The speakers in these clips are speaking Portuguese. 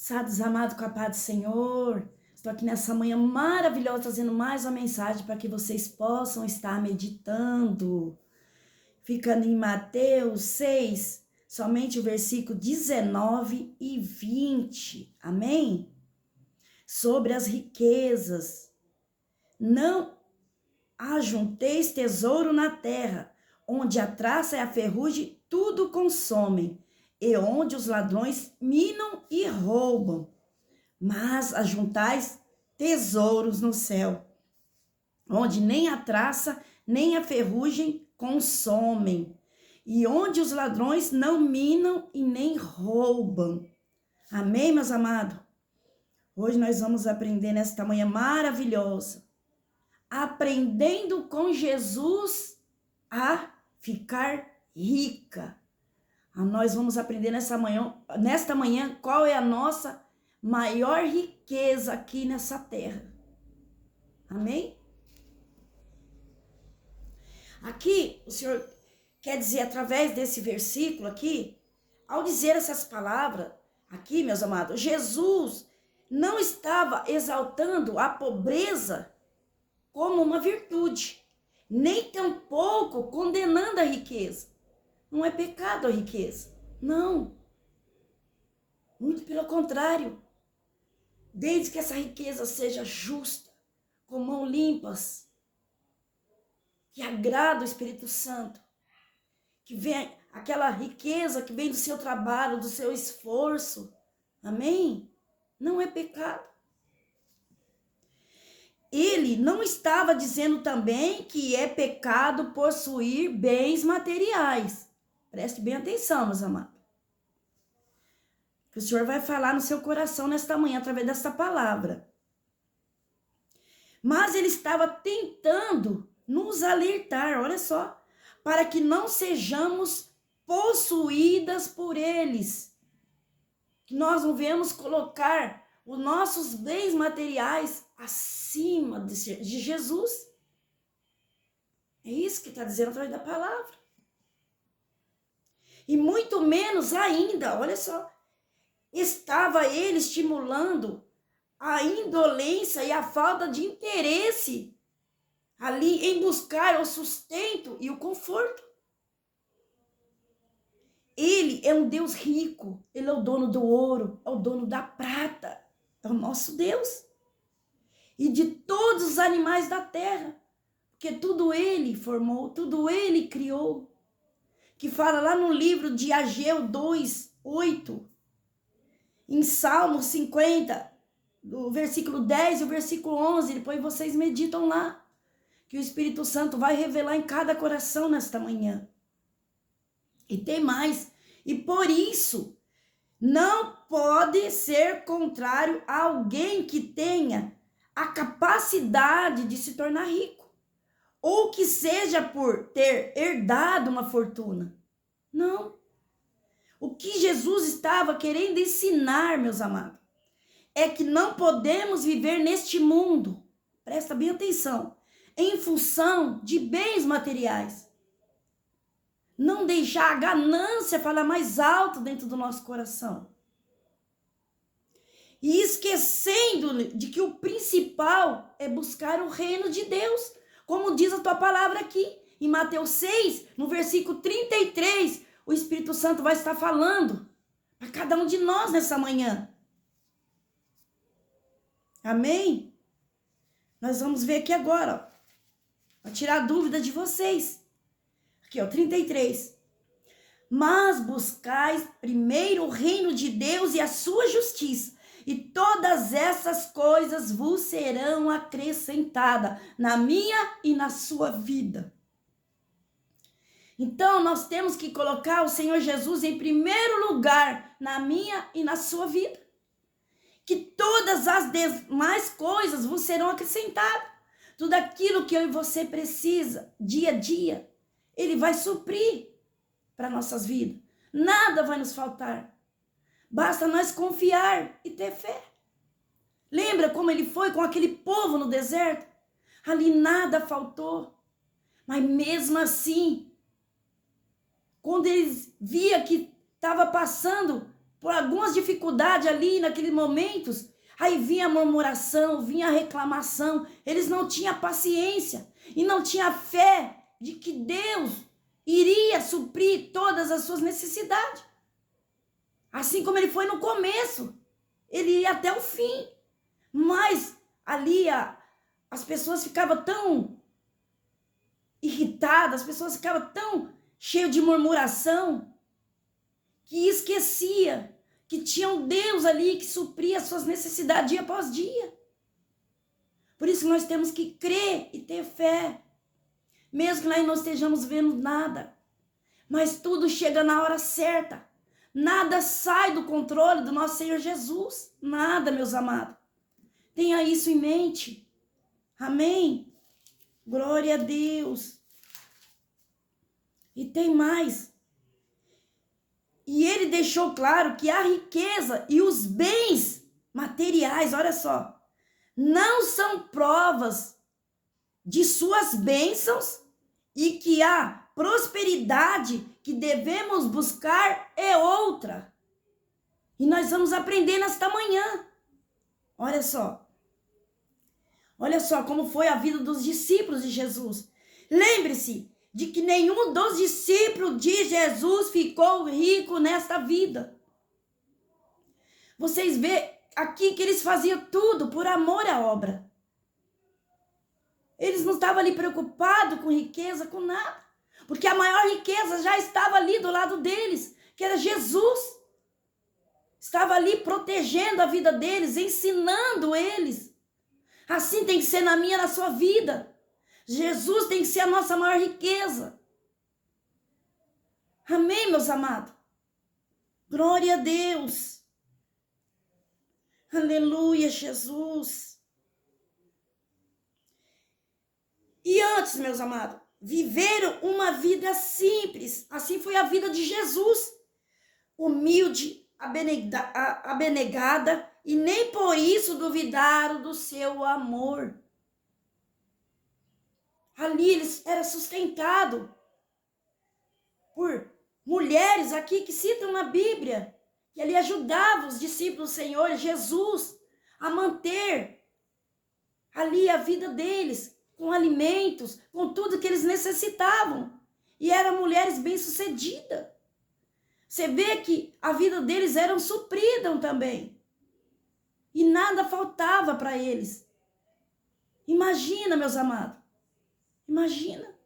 Abraçados, amados, com a paz do Senhor. Estou aqui nessa manhã maravilhosa, trazendo mais uma mensagem para que vocês possam estar meditando. Ficando em Mateus 6, somente o versículo 19 e 20. Amém? Sobre as riquezas. Não ajunteis tesouro na terra, onde a traça e a ferrugem tudo consomem, e onde os ladrões minam e roubam. Mas ajuntais tesouros no céu, onde nem a traça nem a ferrugem consomem, e onde os ladrões não minam e nem roubam. Amém, meus amados? Hoje nós vamos aprender nesta manhã maravilhosa, aprendendo com Jesus a ficar rica. Nós vamos aprender nesta manhã qual é a nossa maior riqueza aqui nessa terra. Amém? Aqui, o Senhor quer dizer, através desse versículo aqui, ao dizer essas palavras, aqui, meus amados, Jesus não estava exaltando a pobreza como uma virtude, nem tampouco condenando a riqueza. Não é pecado a riqueza, não. Muito pelo contrário. Desde que essa riqueza seja justa, com mãos limpas, que agrada o Espírito Santo, que vem aquela riqueza que vem do seu trabalho, do seu esforço. Amém? Não é pecado. Ele não estava dizendo também que é pecado possuir bens materiais. Preste bem atenção, meus amados. Que o Senhor vai falar no seu coração nesta manhã, através dessa palavra. Mas ele estava tentando nos alertar, olha só, para que não sejamos possuídas por eles. Que nós não venhamos colocar os nossos bens materiais acima de Jesus. É isso que está dizendo através da palavra. E muito menos ainda, olha só, estava ele estimulando a indolência e a falta de interesse ali em buscar o sustento e o conforto. Ele é um Deus rico, ele é o dono do ouro, é o dono da prata, é o nosso Deus. E de todos os animais da terra, porque tudo ele formou, tudo ele criou. Que fala lá no livro de Ageu 2:8, em Salmo 50, do versículo 10 e o versículo 11, depois vocês meditam lá, que o Espírito Santo vai revelar em cada coração nesta manhã. E tem mais, e por isso, não pode ser contrário a alguém que tenha a capacidade de se tornar rico, ou que seja por ter herdado uma fortuna. Não. O que Jesus estava querendo ensinar, meus amados, é que não podemos viver neste mundo, presta bem atenção, em função de bens materiais. Não deixar a ganância falar mais alto dentro do nosso coração. E esquecendo de que o principal é buscar o reino de Deus, como diz a tua palavra aqui, em Mateus 6, no versículo 33, o Espírito Santo vai estar falando para cada um de nós nessa manhã. Amém? Nós vamos ver aqui agora, para tirar a dúvida de vocês. Aqui, 33. Mas buscais primeiro o reino de Deus e a sua justiça, e todas essas coisas vos serão acrescentadas na minha e na sua vida. Então, nós temos que colocar o Senhor Jesus em primeiro lugar na minha e na sua vida. Que todas as demais coisas vos serão acrescentadas. Tudo aquilo que eu e você precisa, dia a dia, Ele vai suprir para nossas vidas. Nada vai nos faltar. Basta nós confiar e ter fé. Lembra como ele foi com aquele povo no deserto? Ali nada faltou. Mas mesmo assim, quando eles via que estava passando por algumas dificuldades ali naqueles momentos, aí vinha a murmuração, vinha a reclamação. Eles não tinham paciência e não tinham fé de que Deus iria suprir todas as suas necessidades. Assim como ele foi no começo, ele ia até o fim. Mas ali as pessoas ficavam tão irritadas, as pessoas ficavam tão cheias de murmuração, que esquecia que tinha um Deus ali que supria as suas necessidades dia após dia. Por isso nós temos que crer e ter fé, mesmo que nós não estejamos vendo nada, mas tudo chega na hora certa. Nada sai do controle do nosso Senhor Jesus, nada, meus amados. Tenha isso em mente. Amém? Glória a Deus. E tem mais. E ele deixou claro que a riqueza e os bens materiais, olha só, não são provas de suas bênçãos, e que a prosperidade que devemos buscar é outra. E nós vamos aprender nesta manhã. Olha só. Olha só como foi a vida dos discípulos de Jesus. Lembre-se de que nenhum dos discípulos de Jesus ficou rico nesta vida. Vocês vê aqui que eles faziam tudo por amor à obra. Eles não estavam ali preocupados com riqueza, com nada. Porque a maior riqueza já estava ali do lado deles, que era Jesus. Estava ali protegendo a vida deles, ensinando eles. Assim tem que ser na minha, na sua vida. Jesus tem que ser a nossa maior riqueza. Amém, meus amados? Glória a Deus. Aleluia, Jesus. E antes, meus amados, viveram uma vida simples. Assim foi a vida de Jesus. Humilde, abnegada, e nem por isso duvidaram do seu amor. Ali eles eram sustentados por mulheres aqui que citam na Bíblia, que ali ajudavam os discípulos do Senhor Jesus a manter ali a vida deles, com alimentos, com tudo que eles necessitavam. E eram mulheres bem-sucedidas. Você vê que a vida deles era suprida também. E nada faltava para eles. Imagina, meus amados. Imagina.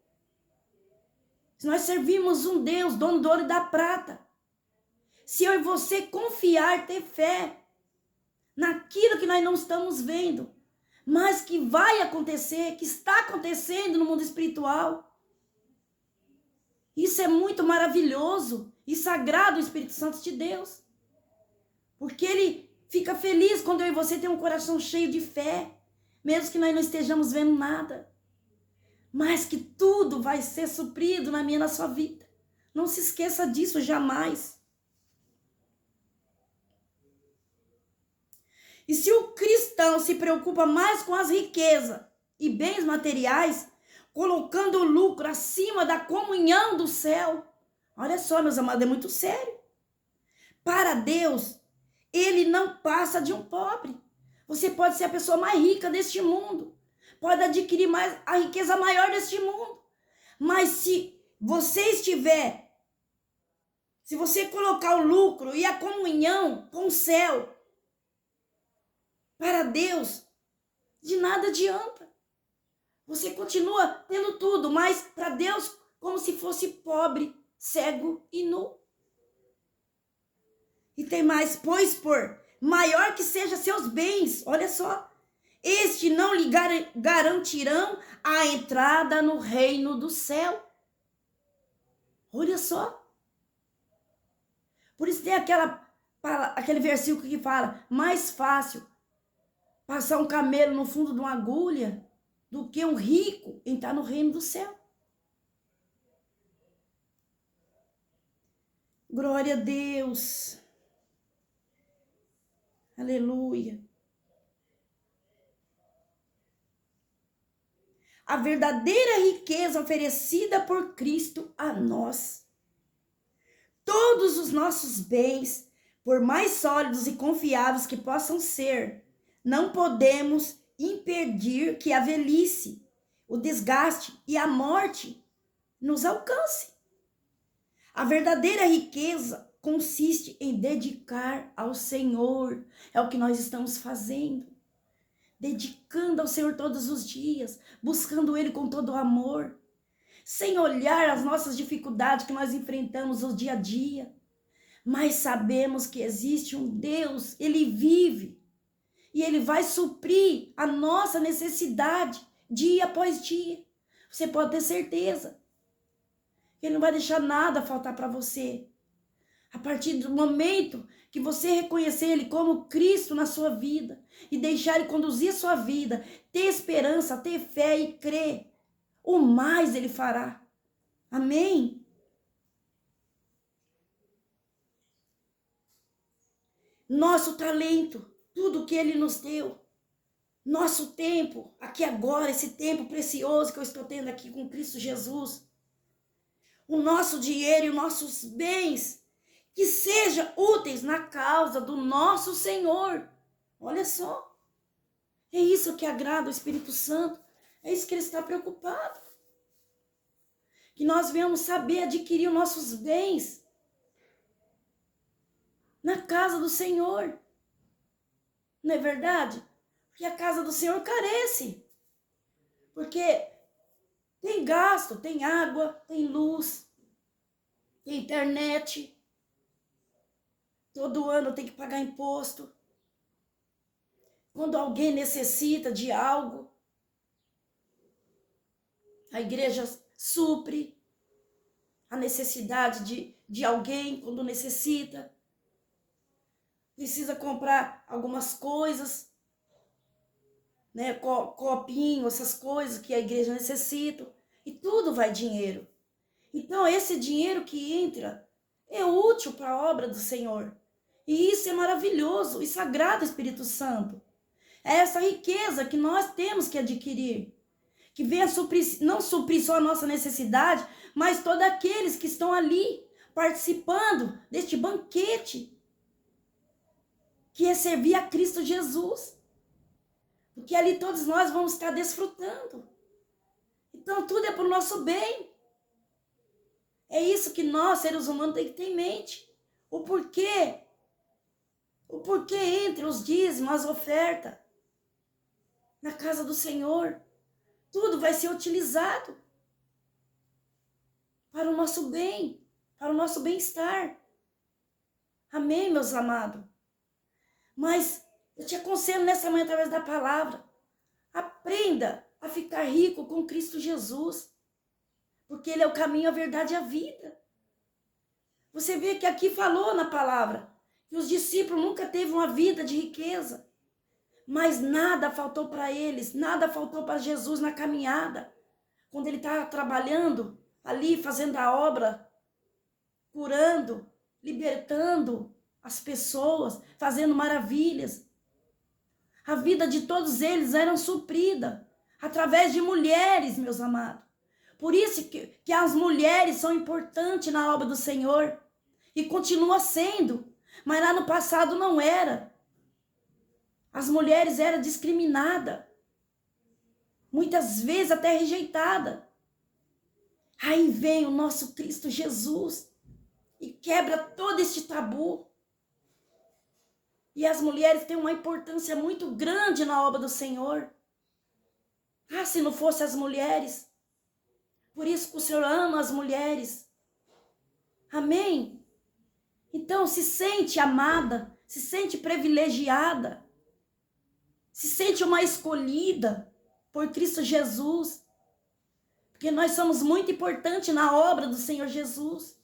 Se nós servimos um Deus, dono do ouro e da prata. Se eu e você confiar, ter fé naquilo que nós não estamos vendo, mas que vai acontecer, que está acontecendo no mundo espiritual. Isso é muito maravilhoso e sagrado, o Espírito Santo de Deus. Porque ele fica feliz quando eu e você tem um coração cheio de fé, mesmo que nós não estejamos vendo nada. Mas que tudo vai ser suprido na minha e na sua vida. Não se esqueça disso jamais. E se o cristão se preocupa mais com as riquezas e bens materiais, colocando o lucro acima da comunhão do céu, olha só, meus amados, é muito sério. Para Deus, ele não passa de um pobre. Você pode ser a pessoa mais rica deste mundo. Pode adquirir a riqueza maior deste mundo. Mas se você colocar o lucro e a comunhão com o céu, para Deus, de nada adianta. Você continua tendo tudo, mas para Deus, como se fosse pobre, cego e nu. E tem mais, pois por maior que sejam seus bens, olha só, este não lhe garantirão a entrada no reino do céu. Olha só. Por isso tem aquele versículo que fala, mais fácil passar um camelo no fundo de uma agulha do que um rico entrar no reino do céu. Glória a Deus. Aleluia. A verdadeira riqueza oferecida por Cristo a nós. Todos os nossos bens por mais sólidos e confiáveis que possam ser, não podemos impedir que a velhice, o desgaste e a morte nos alcance. A verdadeira riqueza consiste em dedicar ao Senhor. É o que nós estamos fazendo. Dedicando ao Senhor todos os dias, buscando Ele com todo o amor, sem olhar as nossas dificuldades que nós enfrentamos no dia a dia. Mas sabemos que existe um Deus, Ele vive, e Ele vai suprir a nossa necessidade dia após dia. Você pode ter certeza. Ele não vai deixar nada faltar para você. A partir do momento que você reconhecer Ele como Cristo na sua vida e deixar Ele conduzir a sua vida, ter esperança, ter fé e crer, o mais Ele fará. Amém? Nosso talento, tudo que Ele nos deu, nosso tempo, aqui agora, esse tempo precioso que eu estou tendo aqui com Cristo Jesus, o nosso dinheiro e os nossos bens, que sejam úteis na causa do nosso Senhor. Olha só, é isso que agrada o Espírito Santo, é isso que Ele está preocupado. Que nós venhamos saber adquirir os nossos bens na casa do Senhor. Não é verdade? Porque a casa do Senhor carece. Porque tem gasto, tem água, tem luz, tem internet. Todo ano tem que pagar imposto. Quando alguém necessita de algo, a igreja supre a necessidade de alguém quando necessita. Precisa comprar algumas coisas, né? Copinho, essas coisas que a igreja necessita. E tudo vai dinheiro. Então, esse dinheiro que entra é útil para a obra do Senhor. E isso é maravilhoso, isso agrada o Espírito Santo. É essa riqueza que nós temos que adquirir. Que venha suprir, não suprir só a nossa necessidade, mas todos aqueles que estão ali participando deste banquete. Que é servir a Cristo Jesus. Porque ali todos nós vamos estar desfrutando. Então tudo é para o nosso bem. É isso que nós, seres humanos, temos que ter em mente. O porquê. O porquê entre os dízimos, as ofertas. Na casa do Senhor. Tudo vai ser utilizado. Para o nosso bem. Para o nosso bem-estar. Amém, meus amados? Mas eu te aconselho nessa manhã através da palavra. Aprenda a ficar rico com Cristo Jesus. Porque Ele é o caminho, a verdade e a vida. Você vê que aqui falou na palavra que os discípulos nunca teve uma vida de riqueza. Mas nada faltou para eles, nada faltou para Jesus na caminhada. Quando Ele estava trabalhando ali, fazendo a obra, curando, libertando as pessoas, fazendo maravilhas. A vida de todos eles era suprida através de mulheres, meus amados. Por isso que as mulheres são importantes na obra do Senhor. E continua sendo. Mas lá no passado não era. As mulheres eram discriminadas. Muitas vezes até rejeitada. Aí vem o nosso Cristo Jesus. E quebra todo este tabu. E as mulheres têm uma importância muito grande na obra do Senhor. Ah, se não fosse as mulheres. Por isso que o Senhor ama as mulheres. Amém? Então se sente amada, se sente privilegiada, se sente uma escolhida por Cristo Jesus. Porque nós somos muito importantes na obra do Senhor Jesus.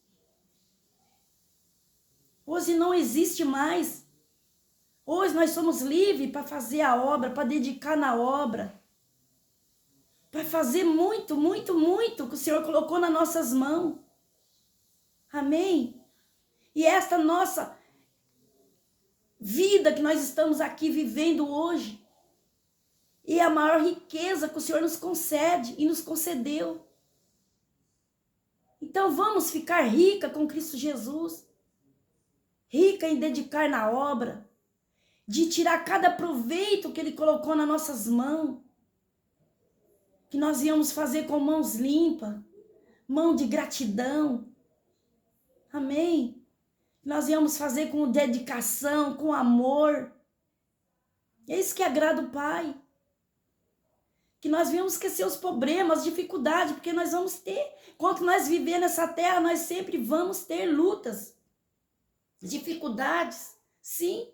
Hoje não existe mais. Hoje nós somos livres para fazer a obra, para dedicar na obra. Para fazer muito, muito, muito que o Senhor colocou nas nossas mãos. Amém? E esta nossa vida que nós estamos aqui vivendo hoje é a maior riqueza que o Senhor nos concede e nos concedeu. Então vamos ficar rica com Cristo Jesus. rica em dedicar na obra, de tirar cada proveito que Ele colocou nas nossas mãos, que nós íamos fazer com mãos limpas, mão de gratidão, amém? Nós íamos fazer com dedicação, com amor, é isso que agrada o Pai, que nós viemos esquecer os problemas, as dificuldades, porque nós vamos ter, enquanto nós viver nessa terra, nós sempre vamos ter lutas, dificuldades, sim,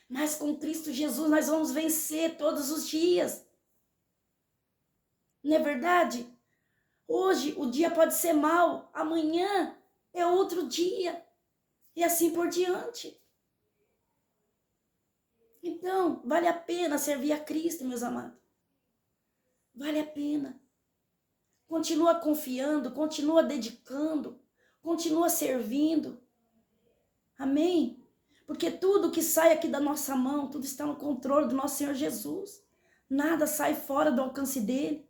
mas com Cristo Jesus nós vamos vencer todos os dias. Não é verdade? Hoje o dia pode ser mau, amanhã é outro dia. E assim por diante. Então, vale a pena servir a Cristo, meus amados. Vale a pena. Continua confiando, continua dedicando, continua servindo. Amém? Porque tudo que sai aqui da nossa mão, tudo está no controle do nosso Senhor Jesus. Nada sai fora do alcance dele.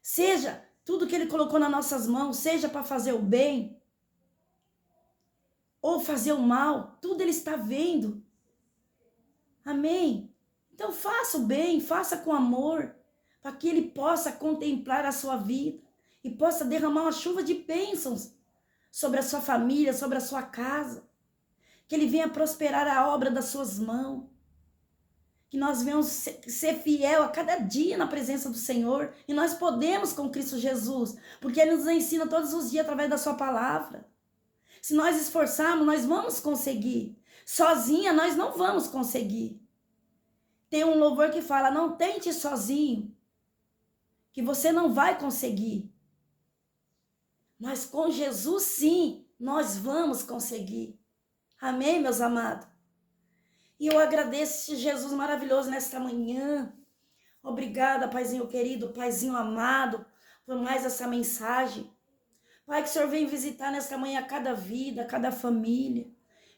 Seja tudo que ele colocou nas nossas mãos, seja para fazer o bem ou fazer o mal, tudo ele está vendo. Amém? Então faça o bem, faça com amor, para que ele possa contemplar a sua vida e possa derramar uma chuva de bênçãos sobre a sua família, sobre a sua casa. Que ele venha prosperar a obra das suas mãos. Que nós venhamos ser fiel a cada dia na presença do Senhor. E nós podemos com Cristo Jesus, porque ele nos ensina todos os dias através da sua palavra. Se nós esforçarmos, nós vamos conseguir. Sozinha, nós não vamos conseguir. Tem um louvor que fala, não tente sozinho, que você não vai conseguir. Mas com Jesus, sim, nós vamos conseguir. Amém, meus amados? E eu agradeço Jesus maravilhoso nesta manhã. Obrigada, Paizinho querido, Paizinho amado, por mais essa mensagem. Pai, que o Senhor venha visitar nesta manhã cada vida, cada família.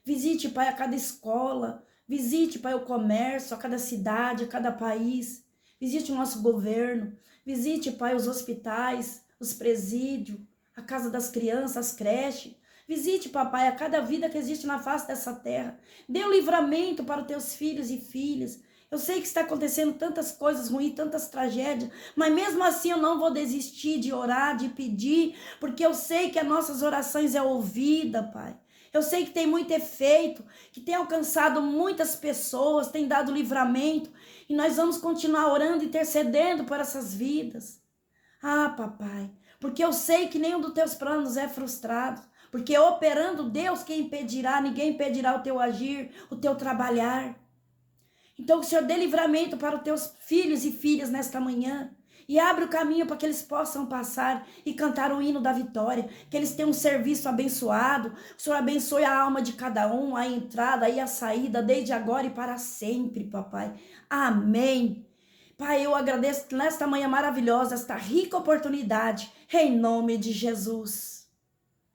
Visite, Pai, a cada escola. Visite, Pai, o comércio, a cada cidade, a cada país. Visite o nosso governo. Visite, Pai, os hospitais, os presídios, a casa das crianças, as creches. Visite, papai, a cada vida que existe na face dessa terra. Dê um livramento para os teus filhos e filhas. Eu sei que está acontecendo tantas coisas ruins, tantas tragédias, mas mesmo assim eu não vou desistir de orar, de pedir, porque eu sei que as nossas orações é ouvida, Pai. Eu sei que tem muito efeito, que tem alcançado muitas pessoas, tem dado livramento, e nós vamos continuar orando e intercedendo por essas vidas. Ah, papai, porque eu sei que nenhum dos teus planos é frustrado. Porque operando Deus, quem impedirá? Ninguém impedirá o teu agir, o teu trabalhar. Então que o Senhor dê livramento para os teus filhos e filhas nesta manhã. E abre o caminho para que eles possam passar e cantar o hino da vitória. Que eles tenham um serviço abençoado. O Senhor abençoe a alma de cada um, a entrada e a saída, desde agora e para sempre, papai. Amém. Pai, eu agradeço nesta manhã maravilhosa, esta rica oportunidade, em nome de Jesus.